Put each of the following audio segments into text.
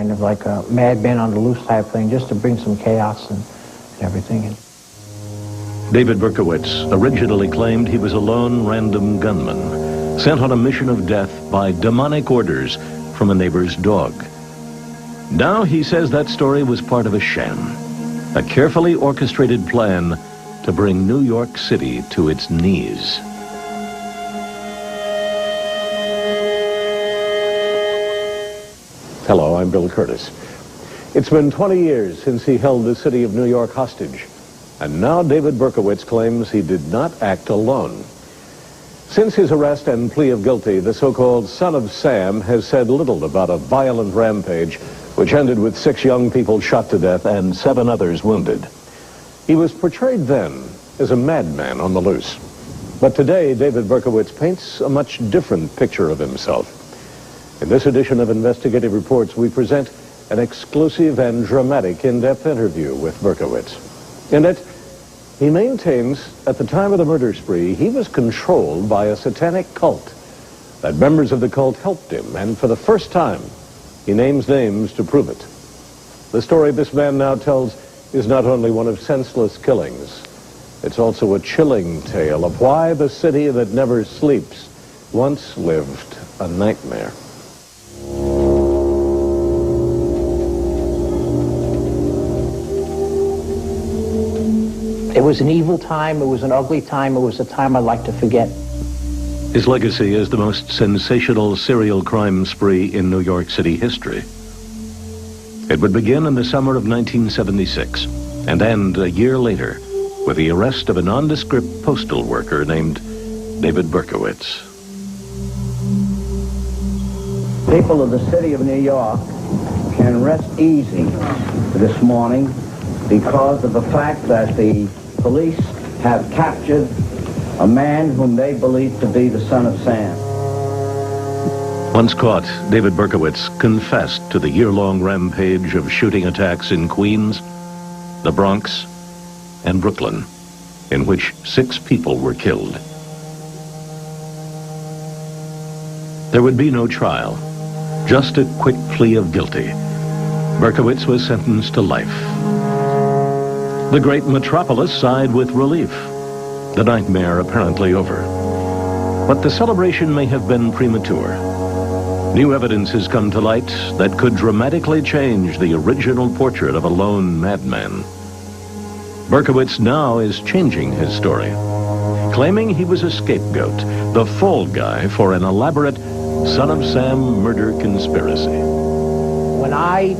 kind of like a madman on the loose type thing, just to bring some chaos and everything. David Berkowitz originally claimed he was a lone random gunman, sent on a mission of death by demonic orders from a neighbor's dog. Now he says that story was part of a sham, a carefully orchestrated plan to bring New York City to its knees. Hello, I'm Bill Curtis. It's been 20 years since he held the city of New York hostage, and now David Berkowitz claims he did not act alone. Since his arrest and plea of guilty, the so-called Son of Sam has said little about a violent rampage which ended with 6 young people shot to death and 7 others wounded. He was portrayed then as a madman on the loose. But today, David Berkowitz paints a much different picture of himself. In this edition of Investigative Reports, we present an exclusive and dramatic in-depth interview with Berkowitz. In it, he maintains at the time of the murder spree, he was controlled by a satanic cult, that members of the cult helped him, and for the first time, he names names to prove it. The story this man now tells is not only one of senseless killings, it's also a chilling tale of why the city that never sleeps once lived a nightmare. It was an evil time, it was an ugly time, it was a time I'd like to forget. His legacy is the most sensational serial crime spree in New York City history. It would begin in the summer of 1976 and end a year later with the arrest of a nondescript postal worker named David Berkowitz. People of the city of New York can rest easy this morning because of the fact that the police have captured a man whom they believe to be the Son of Sam. Once caught, David Berkowitz confessed to the year-long rampage of shooting attacks in Queens, the Bronx, and Brooklyn, in which 6 people were killed. There would be no trial, just a quick plea of guilty. Berkowitz was sentenced to life. The great metropolis sighed with relief, the nightmare apparently over. But the celebration may have been premature. New evidence has come to light that could dramatically change the original portrait of a lone madman. Berkowitz now is changing his story, claiming he was a scapegoat, the fall guy for an elaborate Son of Sam murder conspiracy. When I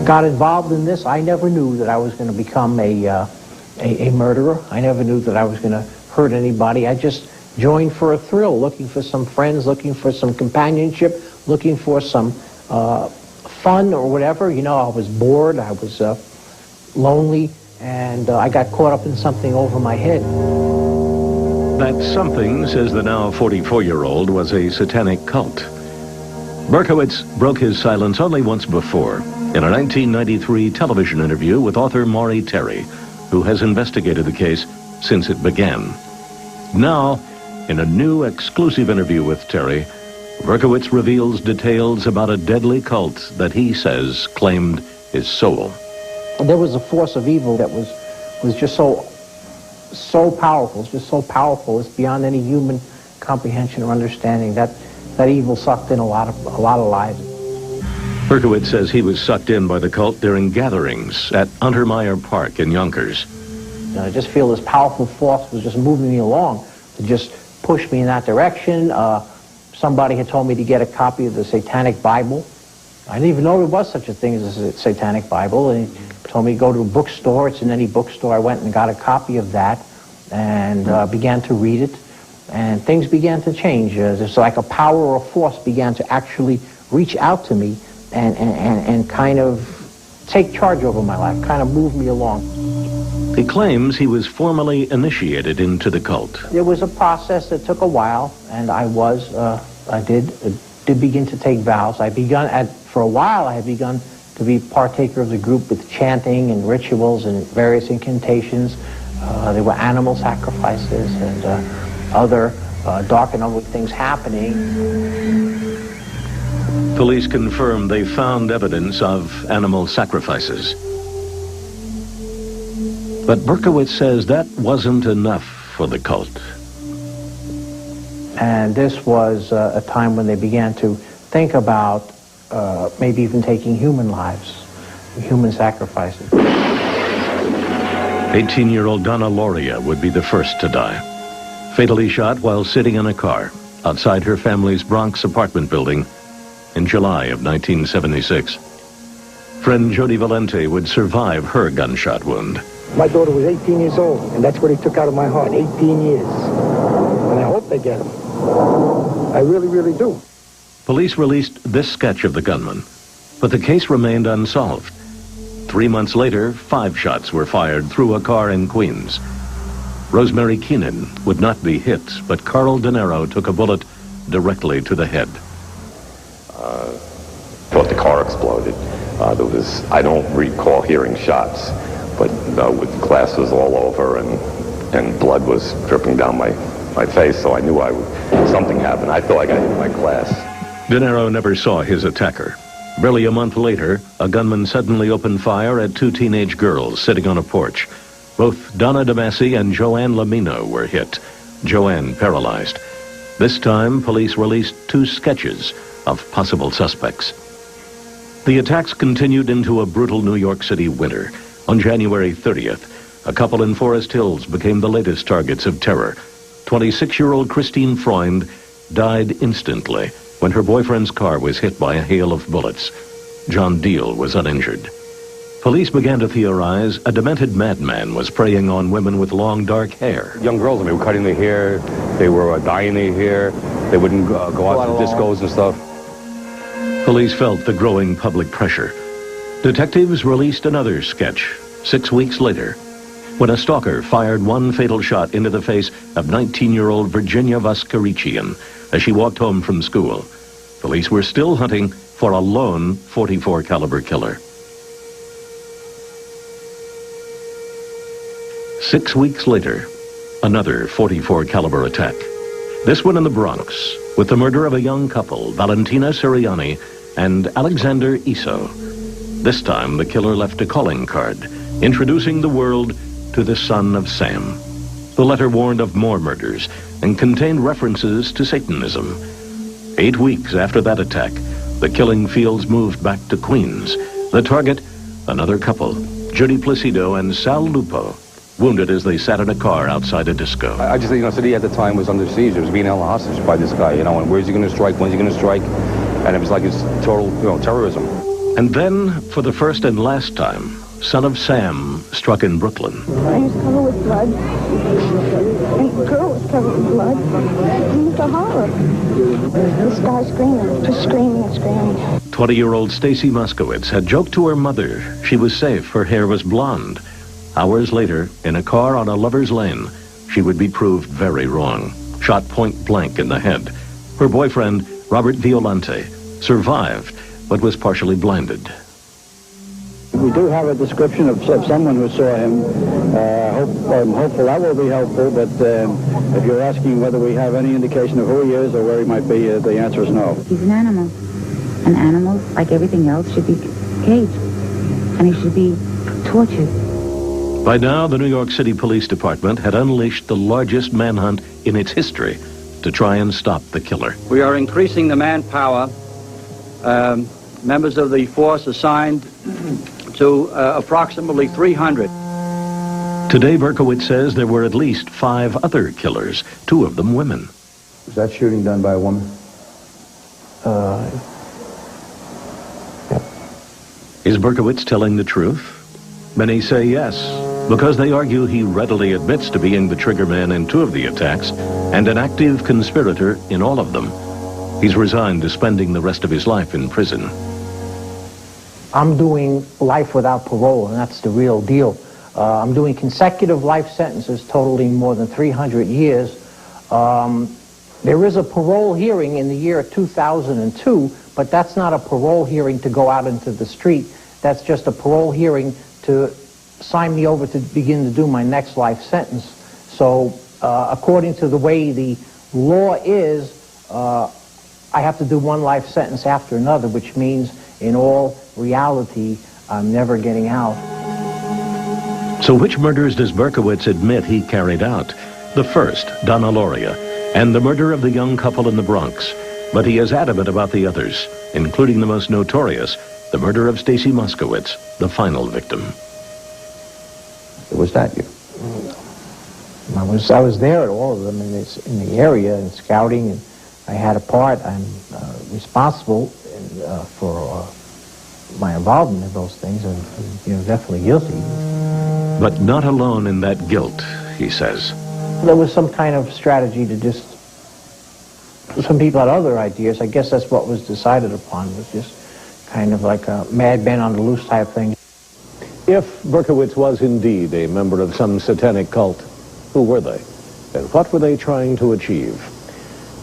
got involved in this, I never knew that I was going to become a murderer. I never knew that I was going to hurt anybody. I just joined for a thrill, looking for some friends, looking for some companionship, looking for some fun or whatever. You know, I was bored, I was lonely, and I got caught up in something over my head. That something, says the now 44-year-old, was a satanic cult. Berkowitz broke his silence only once before, in a 1993 television interview with author Maury Terry, who has investigated the case since it began. Now, in a new exclusive interview with Terry, Berkowitz reveals details about a deadly cult that he says claimed his soul. There was a force of evil that was just so powerful, it's just so powerful, it's beyond any human comprehension or understanding. That evil sucked in a lot of lives. Berkowitz says he was sucked in by the cult during gatherings at Untermeyer Park in Yonkers. I just feel this powerful force was just moving me along to just push me in that direction. Somebody had told me to get a copy of the Satanic Bible. I didn't even know there was such a thing as a Satanic Bible. And he told me to go to a bookstore. It's in any bookstore. I went and got a copy of that and began to read it. And things began to change. It's like a power or a force began to actually reach out to me and kind of take charge over my life, kind of move me along. He claims he was formally initiated into the cult. It was a process that took a while, and I did begin to take vows. For a while I had begun to be partaker of the group with chanting and rituals and various incantations. There were animal sacrifices and other dark and ugly things happening. Police confirmed they found evidence of animal sacrifices. But Berkowitz says that wasn't enough for the cult. And this was a time when they began to think about maybe even taking human lives, human sacrifices. 18-year-old Donna Lauria would be the first to die, fatally shot while sitting in a car outside her family's Bronx apartment building in July of 1976. Friend Jody Valente would survive her gunshot wound. My daughter was 18 years old, and that's what he took out of my heart, 18 years. And I hope they get him. I really, really do. Police released this sketch of the gunman, but the case remained unsolved. 3 months later, 5 shots were fired through a car in Queens. Rosemary Keenan would not be hit, but Carl De Niro took a bullet directly to the head. Thought the car exploded. I don't recall hearing shots, but with glasses all over and blood was dripping down my face, so I knew something happened. I thought I got hit in my glass. De Niro never saw his attacker. Barely a month later, a gunman suddenly opened fire at 2 teenage girls sitting on a porch. Both Donna DeMasi and Joanne Lamino were hit, Joanne paralyzed. This time, police released 2 sketches of possible suspects. The attacks continued into a brutal New York City winter. On January 30th, a couple in Forest Hills became the latest targets of terror. 26-year-old Christine Freund died instantly when her boyfriend's car was hit by a hail of bullets. John Deal was uninjured. Police began to theorize a demented madman was preying on women with long, dark hair. Young girls, were cutting their hair, they were dyeing their hair, they wouldn't go out to discos and stuff. Police felt the growing public pressure. Detectives released another sketch 6 weeks later, when a stalker fired one fatal shot into the face of 19-year-old Virginia Vaskarichian as she walked home from school. Police were still hunting for a lone .44 caliber killer. 6 weeks later, another .44 caliber attack. This one in the Bronx, with the murder of a young couple, Valentina Siriani and Alexander Iso. This time, the killer left a calling card, introducing the world to the son of Sam. The letter warned of more murders and contained references to Satanism. 8 weeks after that attack, the killing fields moved back to Queens. The target, another couple, Judy Placido and Sal Lupo, wounded as they sat in a car outside a disco. I just think, city at the time was under siege. It was being held hostage by this guy, and where's he going to strike, when's he going to strike? And it was like it's total, terrorism. And then, for the first and last time, Son of Sam struck in Brooklyn. I was covered with blood, and the girl was covered with blood. It was a horror. This guy screaming, just screaming and screaming. 20-year-old Stacy Moskowitz had joked to her mother she was safe, her hair was blonde. Hours later, in a car on a lover's lane, she would be proved very wrong, shot point blank in the head. Her boyfriend, Robert Violante, survived, but was partially blinded. We do have a description of someone who saw him. I'm hopeful that will be helpful, but if you're asking whether we have any indication of who he is or where he might be, the answer is no. He's an animal. An animal, like everything else, should be caged, and he should be tortured. By now, the New York City Police Department had unleashed the largest manhunt in its history to try and stop the killer. We are increasing the manpower. Members of the force assigned to approximately 300. Today, Berkowitz says there were at least 5 other killers, 2 of them women. Was that shooting done by a woman? Is Berkowitz telling the truth? Many say yes, because they argue he readily admits to being the trigger man in 2 of the attacks and an active conspirator in all of them. He's resigned to spending the rest of his life in prison. I'm doing life without parole, and that's the real deal. I'm doing consecutive life sentences totaling more than 300 years. There is a parole hearing in the year 2002, but that's not a parole hearing to go out into the street. That's just a parole hearing to sign me over to begin to do my next life sentence. So according to the way the law is, I have to do one life sentence after another, which means in all reality, I'm never getting out. So which murders does Berkowitz admit he carried out? The first, Donna Loria, and the murder of the young couple in the Bronx. But he is adamant about the others, including the most notorious, the murder of Stacy Moskowitz, the final victim. Was that you? I was there at all of them in the area in scouting, and I had a part. I'm responsible for my involvement in those things, and definitely guilty. But not alone in that guilt, he says. There was some kind of strategy to just. Some people had other ideas. I guess that's what was decided upon. Was just kind of like a madman on the loose type thing. If Berkowitz was indeed a member of some satanic cult, who were they? And what were they trying to achieve?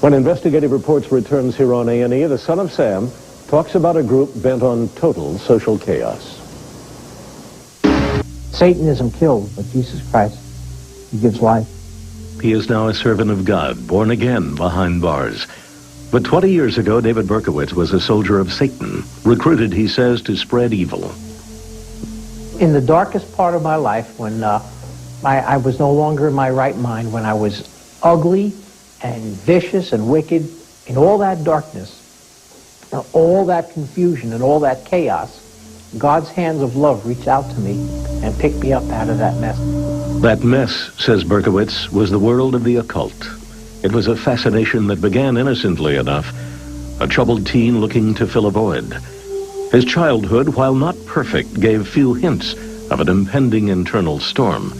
When Investigative Reports returns here on A&E, the Son of Sam talks about a group bent on total social chaos. Satanism kills, but Jesus Christ, he gives life. He is now a servant of God, born again behind bars. But 20 years ago, David Berkowitz was a soldier of Satan, recruited, he says, to spread evil. In the darkest part of my life, when I was no longer in my right mind, when I was ugly and vicious and wicked, in all that darkness, all that confusion and all that chaos, God's hands of love reached out to me and picked me up out of that mess. That mess, says Berkowitz, was the world of the occult. It was a fascination that began innocently enough, a troubled teen looking to fill a void. His childhood, while not perfect, gave few hints of an impending internal storm.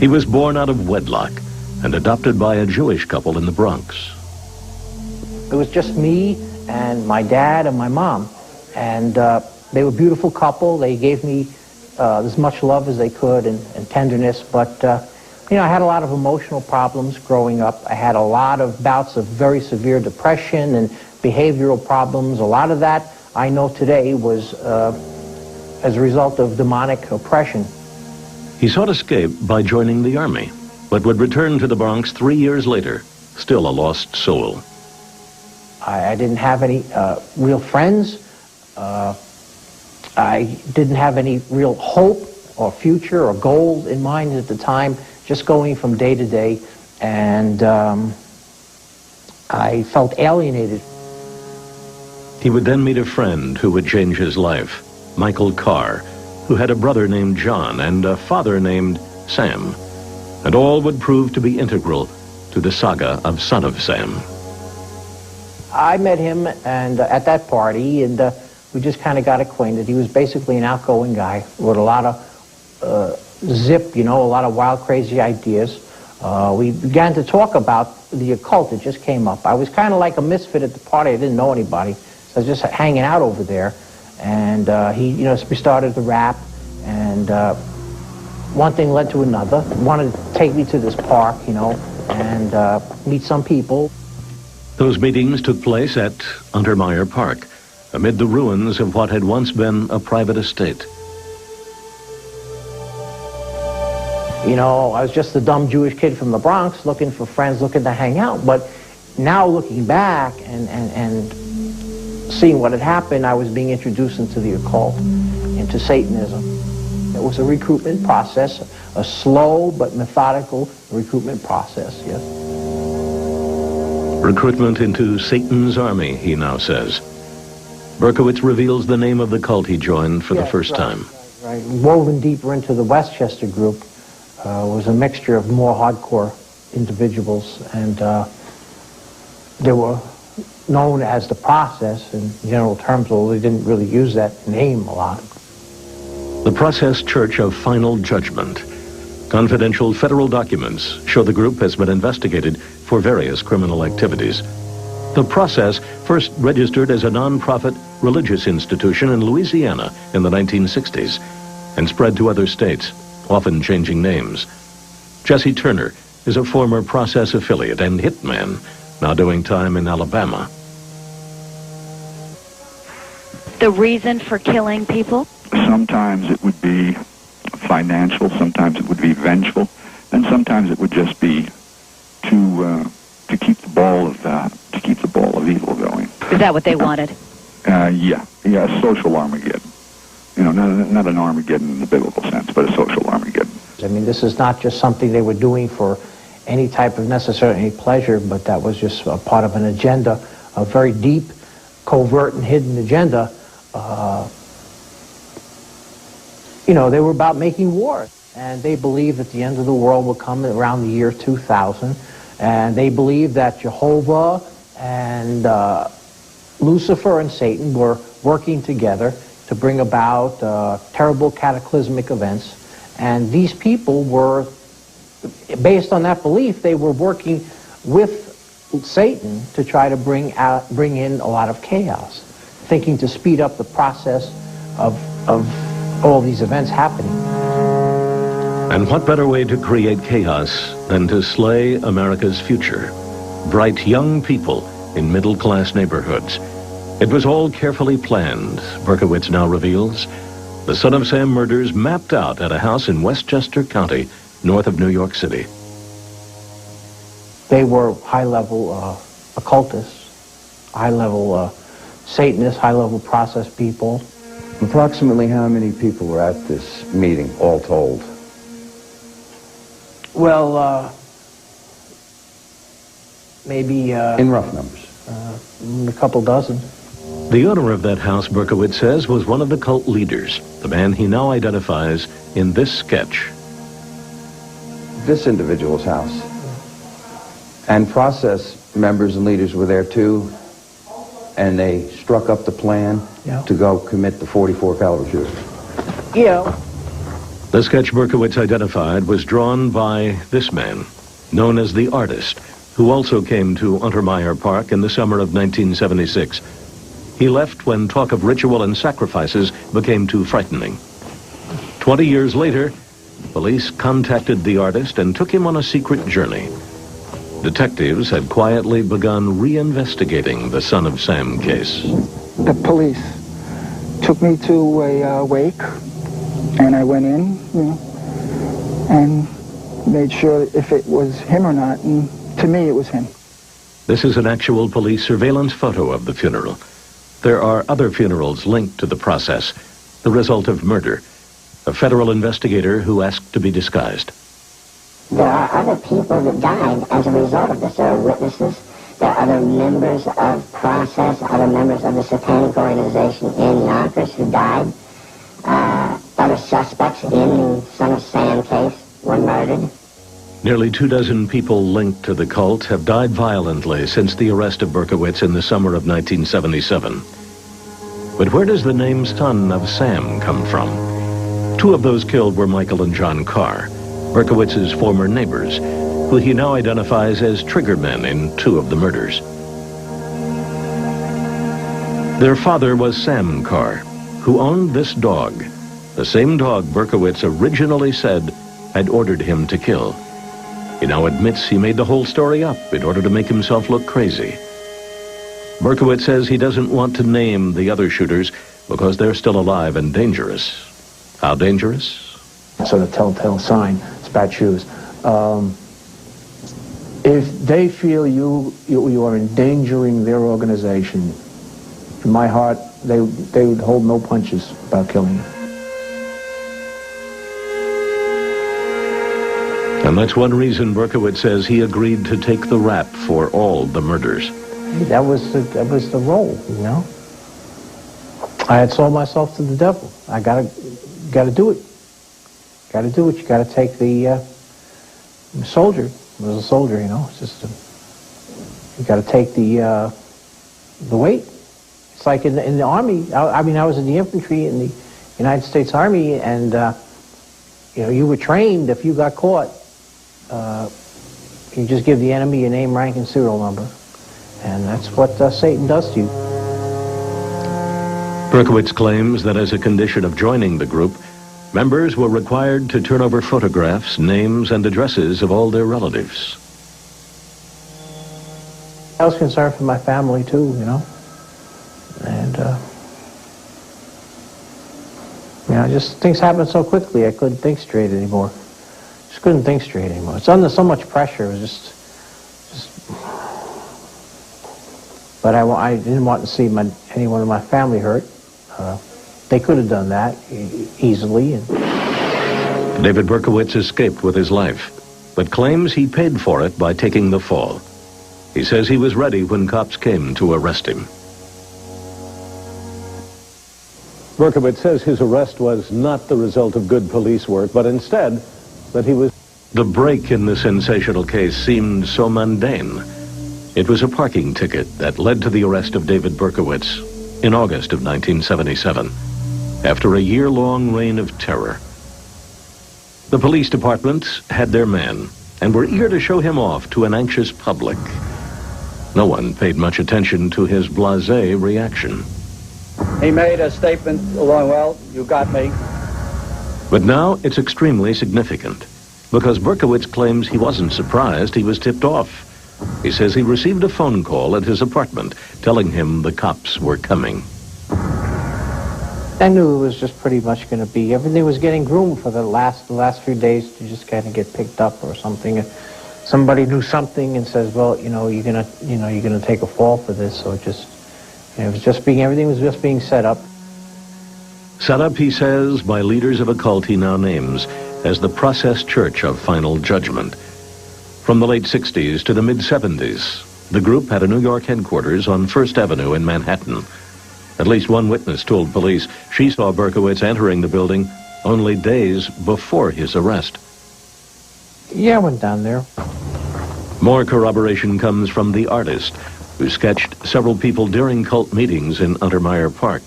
He was born out of wedlock and adopted by a Jewish couple in the Bronx. It was just me and my dad and my mom, and they were a beautiful couple. They gave me as much love as they could and tenderness, but I had a lot of emotional problems growing up. I had a lot of bouts of very severe depression and behavioral problems. A lot of that I know today was as a result of demonic oppression. He sought escape by joining the army, but would return to the Bronx 3 years later, still a lost soul. I didn't have any real friends. I didn't have any real hope or future or goals in mind at the time, just going from day to day, and I felt alienated. He would then meet a friend who would change his life, Michael Carr, who had a brother named John and a father named Sam, and all would prove to be integral to the saga of Son of Sam. I met him and at that party, and we just kind of got acquainted. He was basically an outgoing guy with a lot of zip, a lot of wild, crazy ideas. We began to talk about the occult. It just came up. I was kind of like a misfit at the party. I didn't know anybody. So I was just hanging out over there. And we started to rap, and one thing led to another. Wanted to take me to this park, and meet some people. Those meetings took place at Untermeyer Park, amid the ruins of what had once been a private estate. I was just a dumb Jewish kid from the Bronx looking for friends, looking to hang out. But now looking back and seeing what had happened, I was being introduced into the occult, into Satanism. It was a recruitment process, a slow but methodical recruitment process, yes. Recruitment into Satan's army, he now says. Berkowitz reveals the name of the cult he joined for the first time. Right. Woven deeper into the Westchester group was a mixture of more hardcore individuals, and they were known as the Process in general terms, although they didn't really use that name a lot. The Process Church of Final Judgment. Confidential federal documents show the group has been investigated for various criminal activities. The Process first registered as a non-profit religious institution in Louisiana in the 1960s and spread to other states, often changing names. Jesse Turner is a former Process affiliate and hitman, now doing time in Alabama. The reason for killing people? Sometimes it would be financial, sometimes it would be vengeful, and sometimes it would just be to to keep the ball of evil going. Is that what they wanted? Yeah, social Armageddon. You know, not an Armageddon in the biblical sense, but a social Armageddon. I mean, this is not just something they were doing for any type of necessary pleasure, but that was just a part of an agenda, a very deep, covert and hidden agenda. You know, they were about making war, and they believed that the end of the world would come around the year 2000, and they believed that Jehovah and Lucifer and Satan were working together to bring about terrible cataclysmic events. And these people were, based on that belief, they were working with Satan to try to bring in a lot of chaos, thinking to speed up the process of all these events happening. And what better way to create chaos than to slay America's future? Bright young people in middle-class neighborhoods. It was all carefully planned, Berkowitz now reveals. The Son of Sam murders mapped out at a house in Westchester County, north of New York City. They were high-level occultists, high-level Satanists, high-level process people. Approximately how many people were at this meeting, all told? Well, maybe... in rough numbers. A couple dozen. The owner of that house, Berkowitz says, was one of the cult leaders, the man he now identifies in this sketch. This individual's house. And process members and leaders were there too, and they struck up the plan to go commit the .44 caliber shooting. Yeah. The sketch Berkowitz identified was drawn by this man, known as the Artist, who also came to Untermeyer Park in the summer of 1976. He left when talk of ritual and sacrifices became too frightening. 20 years later, police contacted the Artist and took him on a secret journey. Detectives had quietly begun reinvestigating the Son of Sam case. The police took me to a wake, and I went in, you know, and made sure if it was him or not, and to me it was him. This is an actual police surveillance photo of the funeral. There are other funerals linked to the process, the result of murder. A federal investigator who asked to be disguised. There are other people that died as a result of this. There are witnesses. There are other members of process, other members of the satanic organization in Yonkers who died. Other suspects in the Son of Sam case were murdered. Nearly 24 people linked to the cult have died violently since the arrest of Berkowitz in the summer of 1977. But where does the name Son of Sam come from? Two of those killed were Michael and John Carr, Berkowitz's former neighbors, who he now identifies as triggermen in two of the murders. Their father was Sam Carr, who owned this dog, the same dog Berkowitz originally said had ordered him to kill. He now admits he made the whole story up in order to make himself look crazy. Berkowitz says he doesn't want to name the other shooters because they're still alive and dangerous. How dangerous? So the telltale sign, it's bad shoes. If they feel you are endangering their organization, in my heart, they would hold no punches about killing you. And that's one reason Berkowitz says he agreed to take the rap for all the murders. That was the role, you know. I had sold myself to the devil. I gotta do it. Gotta do it. You gotta take the soldier. I was a soldier, you know. It's just you gotta take the weight. It's like in the army. I mean, I was in the infantry in the United States Army, and you know, you were trained if you got caught. You just give the enemy your name, rank, and serial number. And that's what Satan does to you. Berkowitz claims that as a condition of joining the group, members were required to turn over photographs, names, and addresses of all their relatives. I was concerned for my family, too, you know. And, you know, just things happened so quickly, I couldn't think straight anymore. Just couldn't think straight anymore. It's under so much pressure. It was just But I didn't want to see anyone in my family hurt. They could have done that easily. David Berkowitz escaped with his life, but claims he paid for it by taking the fall. He says he was ready when cops came to arrest him. Berkowitz says his arrest was not the result of good police work, but instead that he was... The break in the sensational case seemed so mundane. It was a parking ticket that led to the arrest of David Berkowitz in August of 1977, after a year-long reign of terror. The police department had their man and were eager to show him off to an anxious public. No one paid much attention to his blasé reaction. He made a statement along, well, you got me. But now it's extremely significant, because Berkowitz claims he wasn't surprised he was tipped off. He says he received a phone call at his apartment telling him the cops were coming. I knew it was just pretty much going to be, everything was getting groomed for the last few days to just kind of get picked up or something. Somebody knew something and says, well, you're gonna take a fall for this. So everything was just being set up. Set up, he says, by leaders of a cult he now names as the Process Church of Final Judgment. From the late 60s to the mid-70s, the group had a New York headquarters on First Avenue in Manhattan. At least one witness told police she saw Berkowitz entering the building only days before his arrest. Yeah, I went down there. More corroboration comes from the artist, who sketched several people during cult meetings in Untermeyer Park.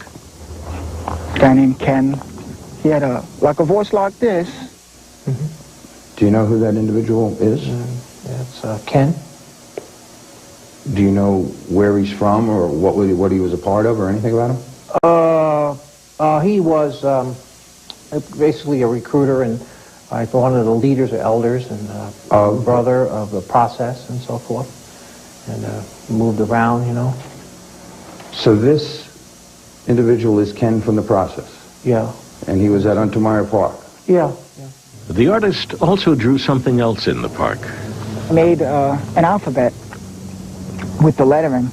A guy named Ken. He had a voice like this. Do you know who that individual is? It's Ken. Do you know where he's from or what he was a part of or anything about him? He was basically a recruiter and one of the leaders or elders and brother of the Process and so forth. And moved around, So this individual is Ken from the Process? Yeah. And he was at Untermeyer Park? Yeah. The artist also drew something else in the park. Made an alphabet with the lettering.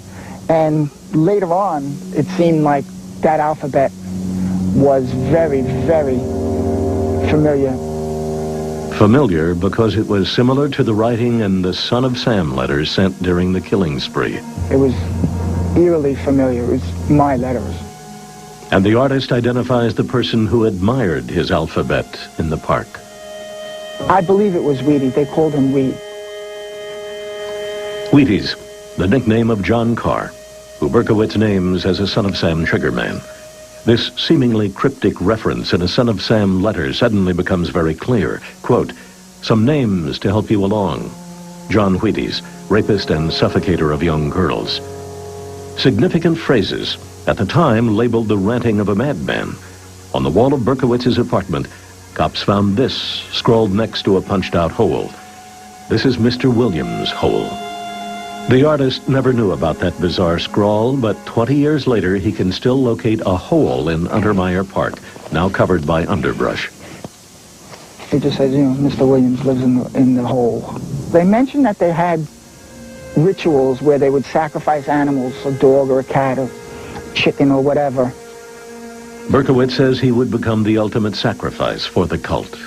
And later on, it seemed like that alphabet was very, very familiar. Familiar because it was similar to the writing in the Son of Sam letters sent during the killing spree. It was eerily familiar. It was my letters. And the artist identifies the person who admired his alphabet in the park. I believe it was Wheaties. They called him Wheat. Wheaties, the nickname of John Carr, who Berkowitz names as a Son of Sam triggerman. This seemingly cryptic reference in a Son of Sam letter suddenly becomes very clear. Quote, some names to help you along. John Wheaties, rapist and suffocator of young girls. Significant phrases, at the time labeled the ranting of a madman. On the wall of Berkowitz's apartment, cops found this scrawled next to a punched-out hole. This is Mr. Williams' hole. The artist never knew about that bizarre scrawl, but 20 years later he can still locate a hole in Untermeyer Park, now covered by underbrush. They just said, Mr. Williams lives in the hole. They mentioned that they had rituals where they would sacrifice animals, a dog or a cat or chicken or whatever. Berkowitz says he would become the ultimate sacrifice for the cult.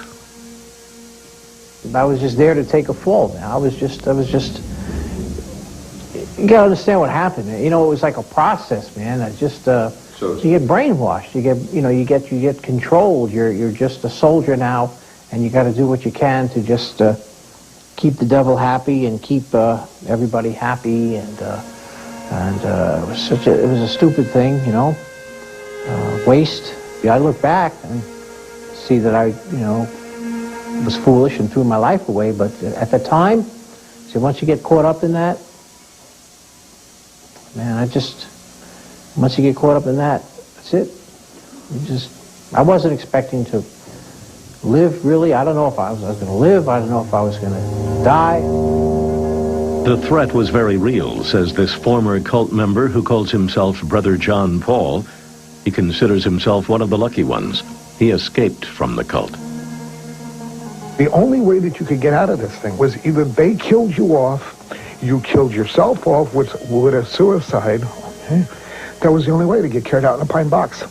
I was just there to take a fall, man. I was just, you gotta understand what happened. It was like a process, man. You get brainwashed. You get controlled. You're just a soldier now, and you got to do what you can to just keep the devil happy and keep everybody happy. And it was a stupid thing, waste. I look back and see that I was foolish and threw my life away. But at the time, see, once you get caught up in that. Man, once you get caught up in that, that's it. I wasn't expecting to live, really. I don't know if I was going to live. I don't know if I was going to die. The threat was very real, says this former cult member who calls himself Brother John Paul. He considers himself one of the lucky ones. He escaped from the cult. The only way that you could get out of this thing was either they killed you off, you killed yourself off with a suicide, okay, that was the only way to get carried out in a pine box.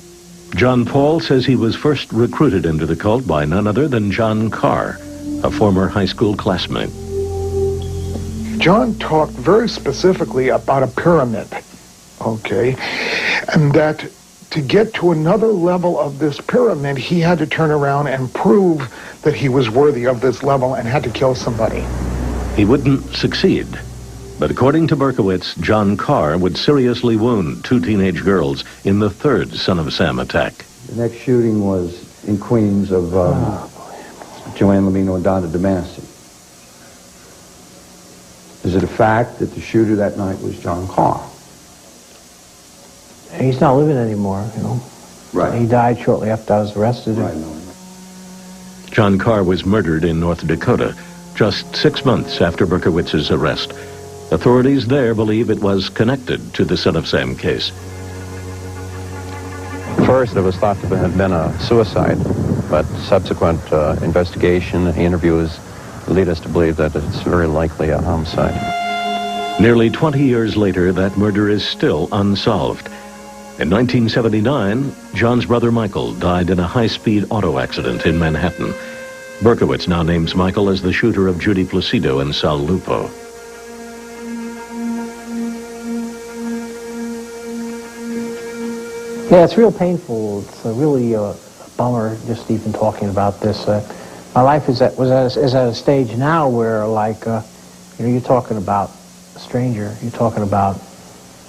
John Paul says he was first recruited into the cult by none other than John Carr, a former high school classmate. John talked very specifically about a pyramid, okay, and that to get to another level of this pyramid, he had to turn around and prove that he was worthy of this level and had to kill somebody. He wouldn't succeed, but according to Berkowitz, John Carr would seriously wound 2 teenage girls in the 3rd Son of Sam attack. The next shooting was in Queens of Joanne Lamino and Donna DeMasi. Is it a fact that the shooter that night was John Carr? He's not living anymore, you know. Right. He died shortly after I was arrested. Right. John Carr was murdered in North Dakota, just 6 months after Berkowitz's arrest. Authorities there believe it was connected to the Son of Sam case. First, it was thought to have been a suicide, but subsequent investigation and interviews lead us to believe that it's very likely a homicide. Nearly 20 years later, that murder is still unsolved. In 1979, John's brother Michael died in a high-speed auto accident in Manhattan. Berkowitz now names Michael as the shooter of Judy Placido and Sal Lupo. Yeah, it's real painful. It's really a bummer just even talking about this. My life is at a stage now where, like, you're talking about a stranger. You're talking about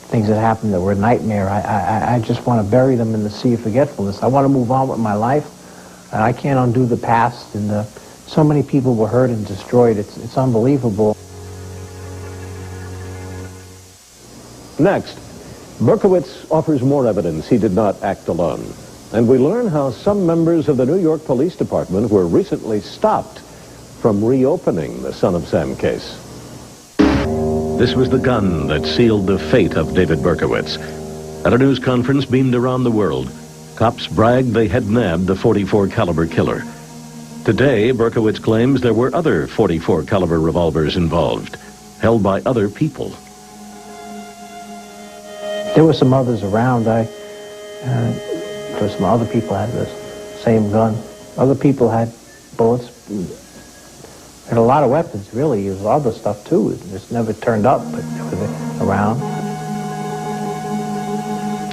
things that happened that were a nightmare. I just want to bury them in the sea of forgetfulness. I want to move on with my life. I can't undo the past, and so many people were hurt and destroyed. It's unbelievable. Next, Berkowitz offers more evidence he did not act alone. And we learn how some members of the New York Police Department were recently stopped from reopening the Son of Sam case. This was the gun that sealed the fate of David Berkowitz. At a news conference beamed around the world, cops bragged they had nabbed the .44 caliber killer. Today, Berkowitz claims there were other .44 caliber revolvers involved, held by other people. There were some others around. There were some other people had the same gun. Other people had bullets. Had a lot of weapons, really. There was other stuff, too. It just never turned up, but it was around.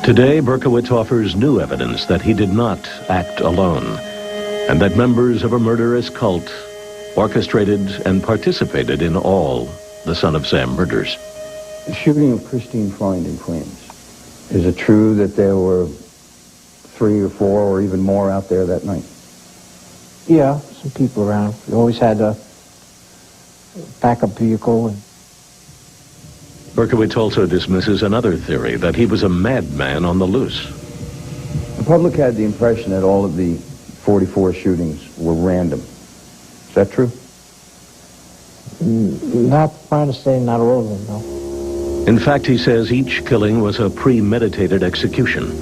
Today, Berkowitz offers new evidence that he did not act alone, and that members of a murderous cult orchestrated and participated in all the Son of Sam murders. The shooting of Christine Freund in Queens. Is it true that there were 3 or 4 or even more out there that night? Yeah, some people around. We always had a backup vehicle. Berkowitz also dismisses another theory, that he was a madman on the loose. The public had the impression that all of the 44 shootings were random. Is that true? Not my understanding, not all of them, no. In fact, he says each killing was a premeditated execution.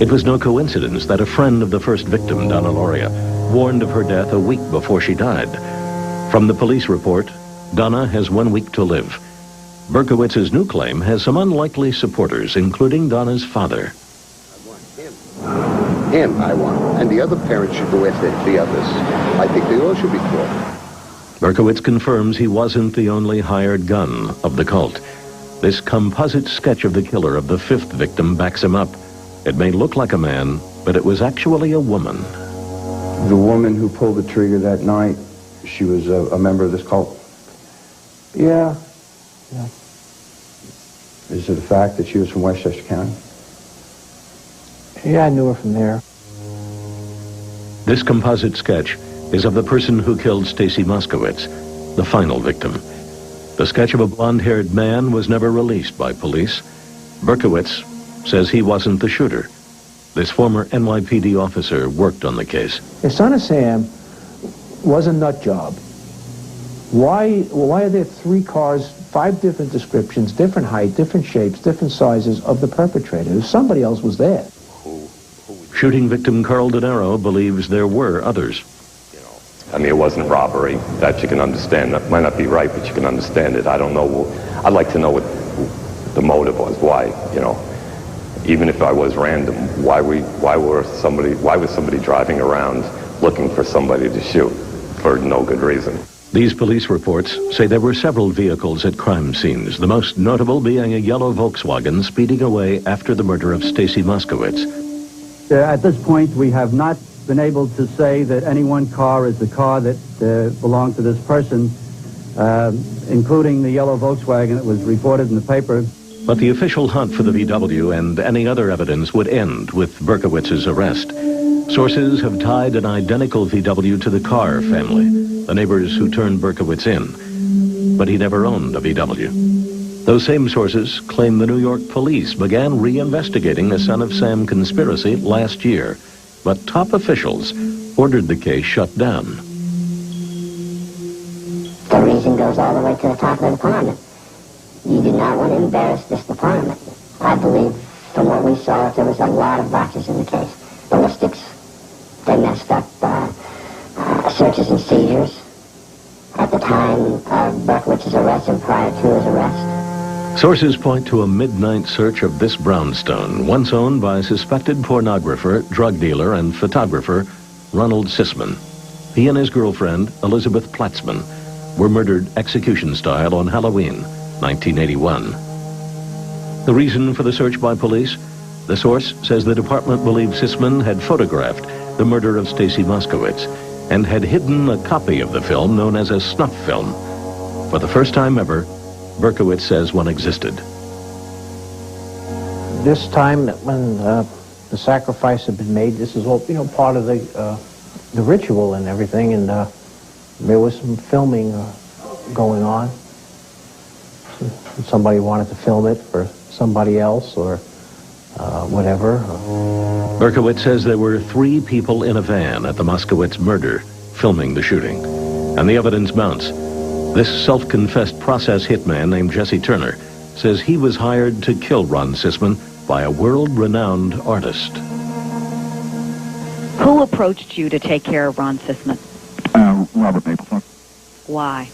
It was no coincidence that a friend of the first victim, Donna Loria, warned of her death a week before she died. From the police report, Donna has 1 week to live. Berkowitz's new claim has some unlikely supporters, including Donna's father. Him, I want. And the other parents should go after the others. I think they all should be caught. Berkowitz confirms he wasn't the only hired gun of the cult. This composite sketch of the killer of the 5th victim backs him up. It may look like a man, but it was actually a woman. The woman who pulled the trigger that night, she was a member of this cult? Yeah. Is it a fact that she was from Westchester County? Yeah, I knew her from there. This composite sketch is of the person who killed Stacy Moskowitz, the final victim. The sketch of a blonde-haired man was never released by police. Berkowitz says he wasn't the shooter. This former NYPD officer worked on the case. If Son of Sam was a nut job, why are there 3 cars, 5 different descriptions, different height, different shapes, different sizes of the perpetrator? If somebody else was there. Shooting victim Carl De Niro believes there were others. I mean, it wasn't robbery. That you can understand. That might not be right, but you can understand it. I don't know. I'd like to know what the motive was. Why, you know, even if I was random, why was somebody driving around looking for somebody to shoot for no good reason? These police reports say there were several vehicles at crime scenes, the most notable being a yellow Volkswagen speeding away after the murder of Stacy Moskowitz. At this point, we have not been able to say that any one car is the car that belonged to this person, including the yellow Volkswagen that was reported in the paper. But the official hunt for the VW and any other evidence would end with Berkowitz's arrest. Sources have tied an identical VW to the Carr family, the neighbors who turned Berkowitz in. But he never owned a VW. Those same sources claim the New York police began reinvestigating the Son of Sam conspiracy last year, but top officials ordered the case shut down. The reason goes all the way to the top of the department. You do not want to embarrass this department. I believe from what we saw, there was a lot of botches in the case. Ballistics, they messed up searches and seizures at the time of Berkowitz's arrest and prior to his arrest. Sources point to a midnight search of this brownstone, once owned by suspected pornographer, drug dealer, and photographer Ronald Sisman. He and his girlfriend, Elizabeth Platzman, were murdered execution-style on Halloween, 1981. The reason for the search by police? The source says the department believed Sisman had photographed the murder of Stacy Moskowitz and had hidden a copy of the film known as a snuff film. For the first time ever, Berkowitz says one existed. This time when the sacrifice had been made, this is all, you know, part of the ritual and everything, and there was some filming going on. Somebody wanted to film it for somebody else or whatever. Berkowitz says there were 3 people in a van at the Moskowitz murder filming the shooting, and the evidence mounts. This self-confessed process hitman named Jesse Turner says he was hired to kill Ron Sisman by a world-renowned artist. Who approached you to take care of Ron Sisman? Robert Mapplethorpe. Why?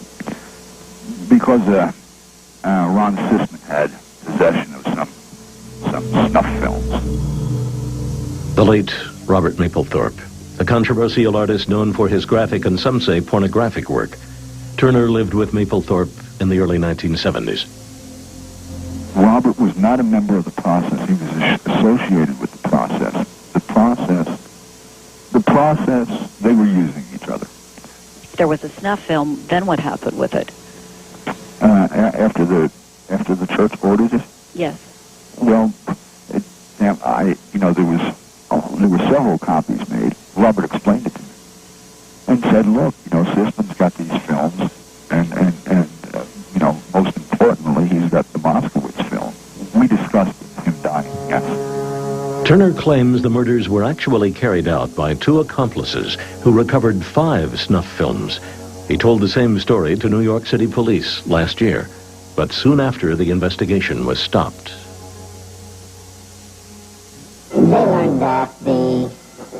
Because Ron Sisman had possession of some snuff films. The late Robert Mapplethorpe, a controversial artist known for his graphic and some say pornographic work. Turner lived with Mapplethorpe in the early 1970s. Robert was not a member of the process. He was associated with the process. The process, they were using each other. There was a snuff film, then what happened with it? After the church ordered it? Yes. Well, there were several copies made. Robert explained it to me and said, look, Sisman's got these films, and most importantly, he's got the Moskowitz film. We discussed him dying, yes. Turner claims the murders were actually carried out by 2 accomplices who recovered 5 snuff films. He told the same story to New York City police last year, but soon after the investigation was stopped. They learned that the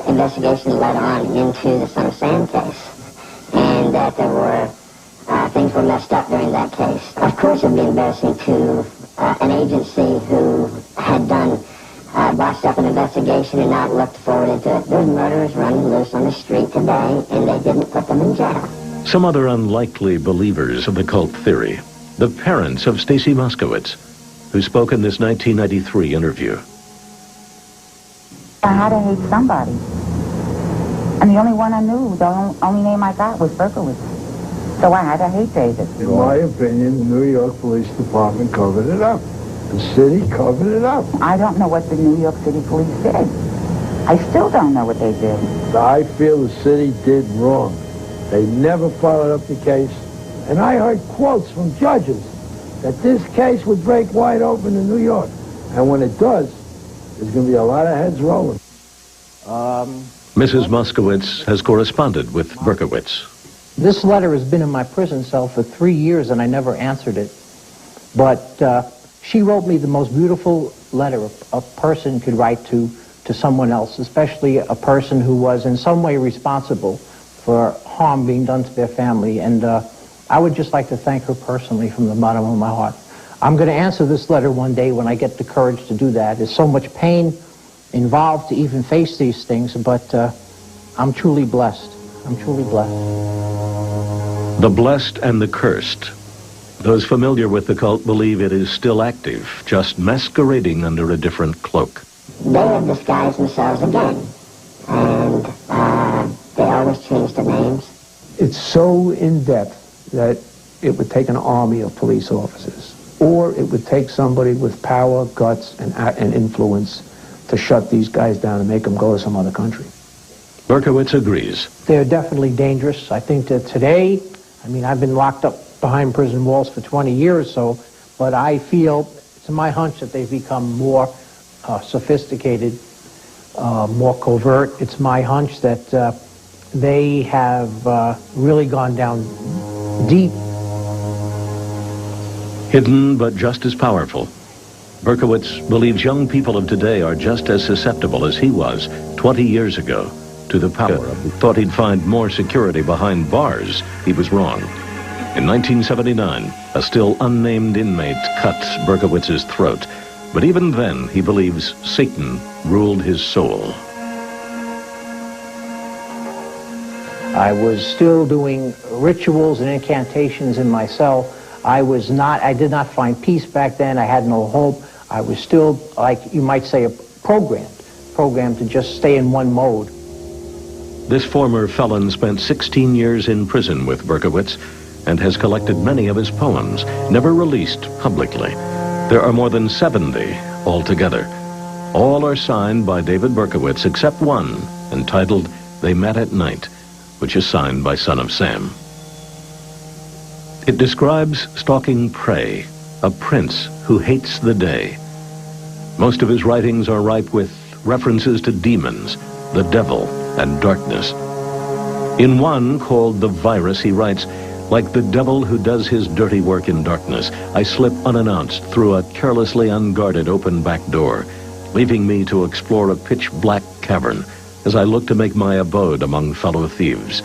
investigation led on into the Son of Sam case, and that there were things were messed up during that case. Of course, it would be embarrassing to an agency who had done botched up an investigation and not looked forward into it. There's murderers running loose on the street today, and they didn't put them in jail. Some other unlikely believers of the cult theory, the parents of Stacy Moskowitz, who spoke in this 1993 interview. I had to hate somebody. And the only one I knew, the only name I got was Berkowitz. So I had to hate David. In my opinion, the New York Police Department covered it up. The city covered it up. I don't know what the New York City Police did. I still don't know what they did. I feel the city did wrong. They never followed up the case. And I heard quotes from judges that this case would break wide open in New York. And when it does, there's going to be a lot of heads rolling. Mrs. Moskowitz has corresponded with Berkowitz. This letter has been in my prison cell for 3 years, and I never answered it. But she wrote me the most beautiful letter a person could write to someone else, especially a person who was in some way responsible for harm being done to their family. And I would just like to thank her personally from the bottom of my heart. I'm going to answer this letter one day when I get the courage to do that. There's so much pain involved to even face these things, but I'm truly blessed. I'm truly blessed. The blessed and the cursed. Those familiar with the cult believe it is still active, just masquerading under a different cloak. They have disguised themselves again, and they always change the names. It's so in-depth that it would take an army of police officers, or it would take somebody with power, guts, and influence to shut these guys down and make them go to some other country. Berkowitz agrees. They're definitely dangerous. I think that today, I mean, I've been locked up behind prison walls for 20 years, but I feel, it's my hunch that they've become more sophisticated, more covert. It's my hunch that they have really gone down deep. Hidden but just as powerful. Berkowitz believes young people of today are just as susceptible as he was 20 years ago to the power of. Thought he'd find more security behind bars. He was wrong. In 1979, a still unnamed inmate cut Berkowitz's throat. But even then, he believes Satan ruled his soul. I was still doing rituals and incantations in my cell. I did not find peace back then. I had no hope. I was still, like you might say, programmed to just stay in one mode. This former felon spent 16 years in prison with Berkowitz and has collected many of his poems, never released publicly. There are more than 70 altogether. All are signed by David Berkowitz except one, entitled They Met at Night, which is signed by Son of Sam. It describes stalking prey, a prince who hates the day. Most of his writings are ripe with references to demons, the devil, and darkness. In one, called The Virus, he writes, "Like the devil who does his dirty work in darkness, I slip unannounced through a carelessly unguarded open back door, leaving me to explore a pitch-black cavern as I look to make my abode among fellow thieves.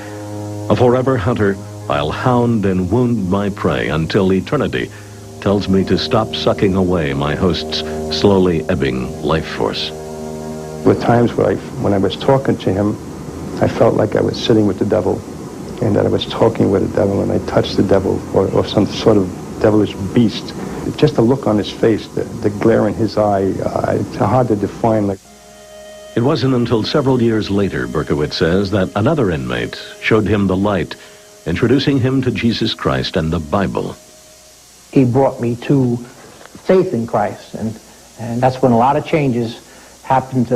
A forever hunter, I'll hound and wound my prey until eternity tells me to stop sucking away my host's slowly ebbing life force." There were times when I was talking to him, I felt like I was sitting with the devil, and that I was talking with the devil, and I touched the devil or some sort of devilish beast. Just the look on his face, the glare in his eye, it's hard to define. It wasn't until several years later, Berkowitz says, that another inmate showed him the light, introducing him to Jesus Christ and the Bible. He brought me to faith in Christ, and that's when a lot of changes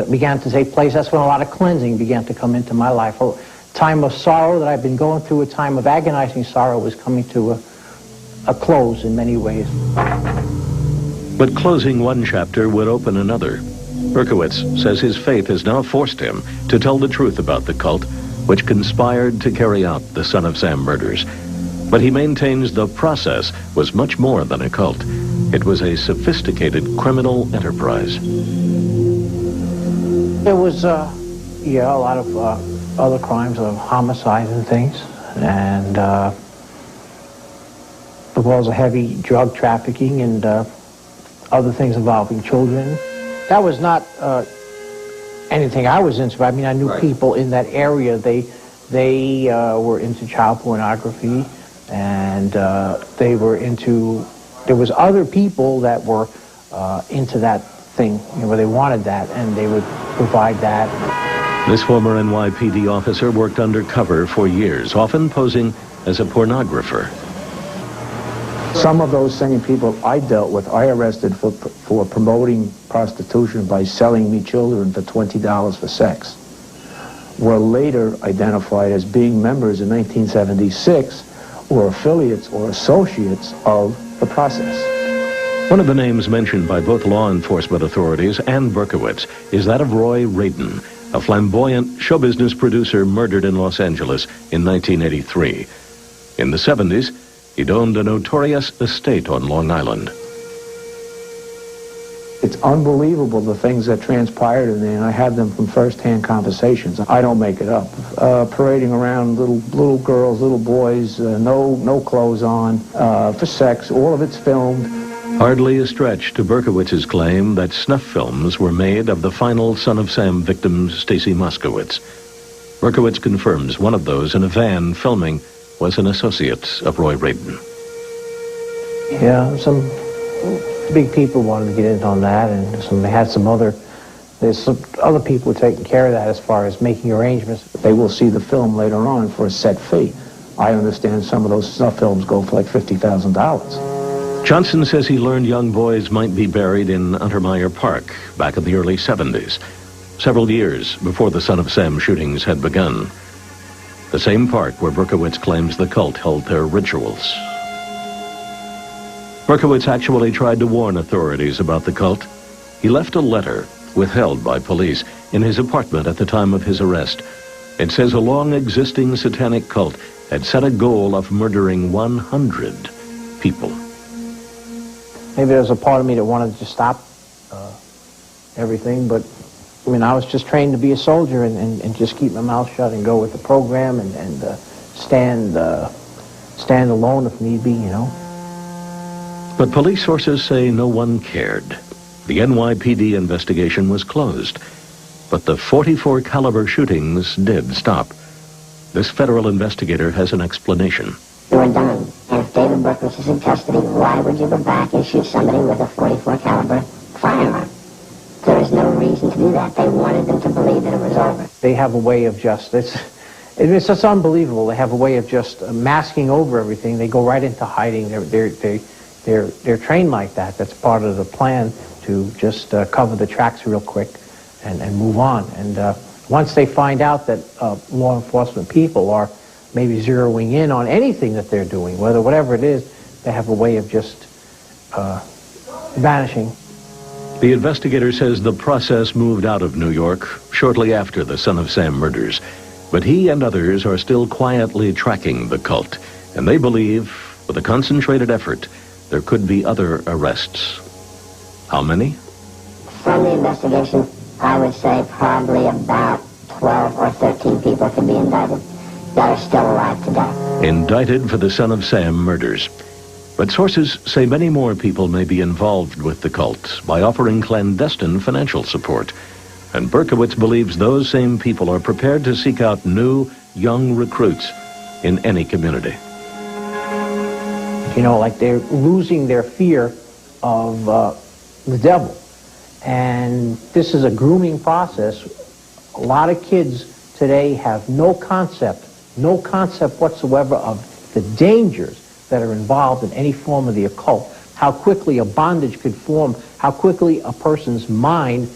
began to take place. That's when a lot of cleansing began to come into my life. A time of sorrow that I've been going through, a time of agonizing sorrow, was coming to a close in many ways. But closing one chapter would open another. Berkowitz says his faith has now forced him to tell the truth about the cult, which conspired to carry out the Son of Sam murders. But he maintains the process was much more than a cult. It was a sophisticated criminal enterprise. There was, a lot of other crimes, of homicides and things, and there was a heavy drug trafficking and other things involving children. That was not anything I was into. I mean, I knew people in that area. They were into child pornography, and they were into. There was other people that were into that thing, where they wanted that, and they would provide that. This former NYPD officer worked undercover for years, often posing as a pornographer. Some of those same people I dealt with, I arrested for promoting prostitution by selling me children for $20 for sex, were later identified as being members in 1976 or affiliates or associates of the process. One of the names mentioned by both law enforcement authorities and Berkowitz is that of Roy Radin, a flamboyant show business producer murdered in Los Angeles in 1983. In the 70s, he'd owned a notorious estate on Long Island. It's unbelievable the things that transpired in there, and I have them from first-hand conversations. I don't make it up. Parading around little girls, little boys, no clothes on, for sex. All of it's filmed. Hardly a stretch to Berkowitz's claim that snuff films were made of the final Son of Sam victim, Stacy Moskowitz. Berkowitz confirms one of those in a van filming was an associate of Roy Radin. Yeah, some big people wanted to get in on that, and there's some other people taking care of that as far as making arrangements. They will see the film later on for a set fee. I understand some of those snuff films go for like $50,000. Johnson says he learned young boys might be buried in Untermeyer Park back in the early 70s, several years before the Son of Sam shootings had begun. The same park where Berkowitz claims the cult held their rituals. Berkowitz actually tried to warn authorities about the cult. He left a letter, withheld by police, in his apartment at the time of his arrest. It says a long-existing satanic cult had set a goal of murdering 100 people. Maybe there's a part of me that wanted to stop everything, but I mean, I was just trained to be a soldier and just keep my mouth shut and go with the program and stand alone if need be, you know. But police sources say no one cared. The NYPD investigation was closed, but the .44 caliber shootings did stop. This federal investigator has an explanation. You were done. And if David Berkowitz is in custody, why would you go back and shoot somebody with a .44 caliber firearm? There is no reason to do that. They wanted them to believe that it was over. They have a way of just, it's just unbelievable. They have a way of just masking over everything. They go right into hiding. They're trained like that. That's part of the plan, to just cover the tracks real quick and move on. And once they find out that law enforcement people are maybe zeroing in on anything that they're doing, whatever it is, they have a way of just vanishing. The investigator says the process moved out of New York shortly after the Son of Sam murders, but he and others are still quietly tracking the cult, and they believe, with a concentrated effort, there could be other arrests. How many? From the investigation, I would say probably about 12 or 13 people could be indicted that are still alive today. Indicted for the Son of Sam murders. But sources say many more people may be involved with the cult by offering clandestine financial support. And Berkowitz believes those same people are prepared to seek out new, young recruits in any community. You know, like they're losing their fear of the devil. And this is a grooming process. A lot of kids today have no concept whatsoever of the dangers that are involved in any form of the occult, how quickly a bondage could form, how quickly a person's mind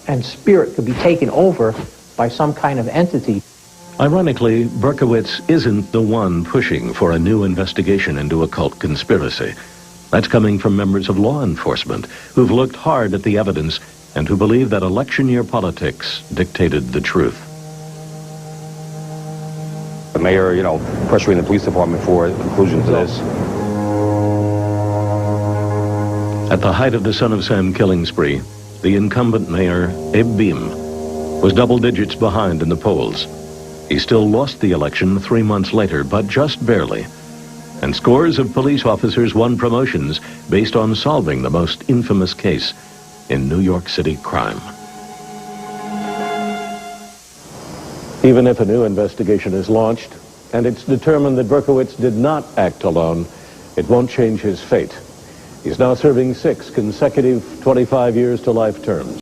and spirit could be taken over by some kind of entity. Ironically, Berkowitz isn't the one pushing for a new investigation into occult conspiracy. That's coming from members of law enforcement who've looked hard at the evidence and who believe that election year politics dictated the truth. The mayor, pressuring the police department for a conclusion to this. At the height of the Son of Sam killing spree, the incumbent mayor, Abe Beam, was double digits behind in the polls. He still lost the election 3 months later, but just barely. And scores of police officers won promotions based on solving the most infamous case in New York City crime. Even if a new investigation is launched, and it's determined that Berkowitz did not act alone, it won't change his fate. He's now serving 6 consecutive 25 years to life terms.